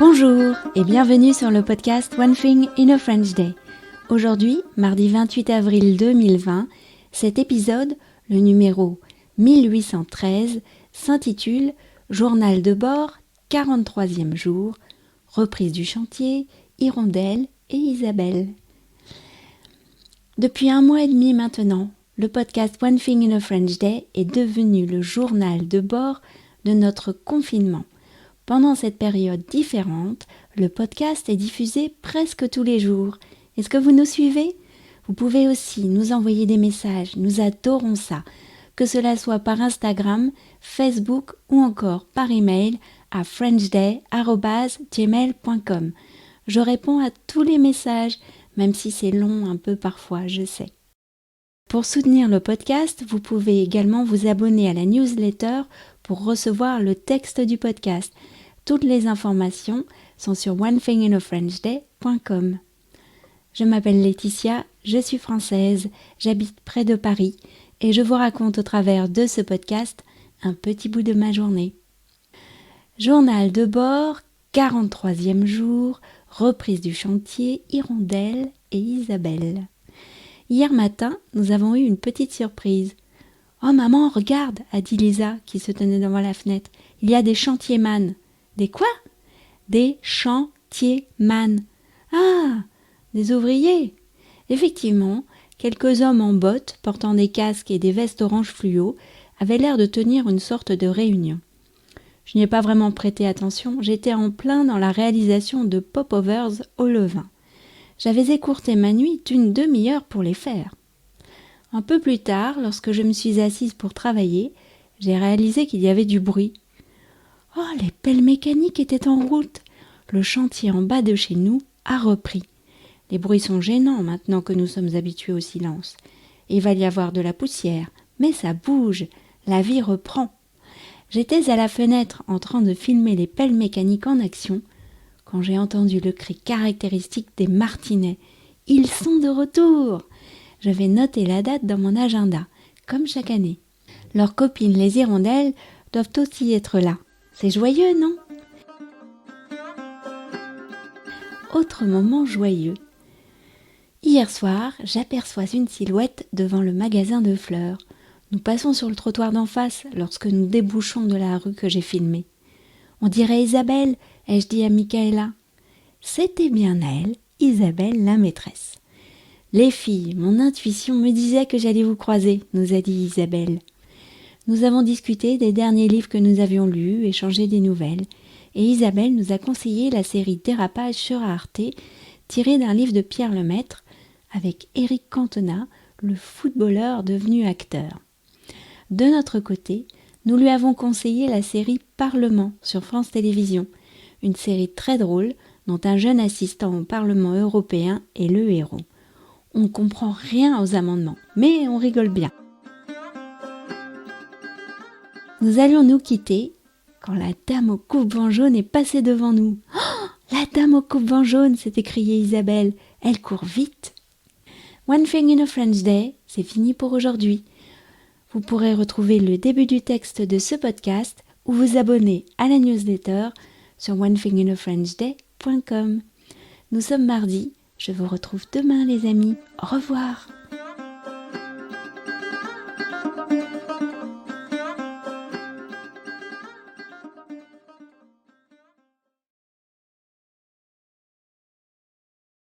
Bonjour et bienvenue sur le podcast One Thing in a French Day. Aujourd'hui, mardi 28 avril 2020, cet épisode, le numéro 1813, s'intitule « Journal de bord, 43e jour, reprise du chantier, Hirondelle et Isabelle ». Depuis 1 mois et demi maintenant, le podcast One Thing in a French Day est devenu le journal de bord de notre confinement. Pendant cette période différente, le podcast est diffusé presque tous les jours. Est-ce que vous nous suivez ? Vous pouvez aussi nous envoyer des messages, nous adorons ça, que cela soit par Instagram, Facebook ou encore par email à frenchday@gmail.com. Je réponds à tous les messages, même si c'est long un peu parfois, je sais. Pour soutenir le podcast, vous pouvez également vous abonner à la newsletter pour recevoir le texte du podcast. Toutes les informations sont sur onethinginafrenchday.com. Je m'appelle Laetitia, je suis française, j'habite près de Paris et je vous raconte au travers de ce podcast un petit bout de ma journée. Journal de bord, 43e jour, reprise du chantier, Hirondelle et Isabelle. Hier matin, nous avons eu une petite surprise. « Oh maman, regarde !» a dit Lisa qui se tenait devant la fenêtre. « Il y a des chantiers-man. »« Des quoi ?»« Des chantiers-man. »« Ah, des ouvriers !» Effectivement, quelques hommes en bottes, portant des casques et des vestes orange fluo, avaient l'air de tenir une sorte de réunion. Je n'y ai pas vraiment prêté attention, j'étais en plein dans la réalisation de popovers au levain. J'avais écourté ma nuit d'une demi-heure pour les faire. Un peu plus tard, lorsque je me suis assise pour travailler, j'ai réalisé qu'il y avait du bruit. Oh, les pelles mécaniques étaient en route. Le chantier en bas de chez nous a repris. Les bruits sont gênants maintenant que nous sommes habitués au silence. Il va y avoir de la poussière, mais ça bouge, la vie reprend. J'étais à la fenêtre en train de filmer les pelles mécaniques en action quand j'ai entendu le cri caractéristique des martinets. Ils sont de retour! Je vais noter la date dans mon agenda, comme chaque année. Leurs copines les hirondelles doivent aussi être là. C'est joyeux, non ? Autre moment joyeux. Hier soir, j'aperçois une silhouette devant le magasin de fleurs. Nous passons sur le trottoir d'en face lorsque nous débouchons de la rue que j'ai filmée. On dirait Isabelle, ai-je dit à Michaela. C'était bien elle, Isabelle la maîtresse. Les filles, mon intuition me disait que j'allais vous croiser, nous a dit Isabelle. Nous avons discuté des derniers livres que nous avions lus, échangé des nouvelles, et Isabelle nous a conseillé la série Dérapage sur Arte, tirée d'un livre de Pierre Lemaitre, avec Éric Cantona, le footballeur devenu acteur. De notre côté, nous lui avons conseillé la série Parlement sur France Télévisions, une série très drôle dont un jeune assistant au Parlement européen est le héros. On ne comprend rien aux amendements, mais on rigole bien. Nous allions nous quitter quand la dame au coupe-vent jaune est passée devant nous. Oh, la dame au coupe-vent jaune, s'est écriée Isabelle. Elle court vite. One Thing in a French Day, c'est fini pour aujourd'hui. Vous pourrez retrouver le début du texte de ce podcast ou vous abonner à la newsletter sur onethinginafrenchday.com. Nous sommes mardi, je vous retrouve demain les amis. Au revoir.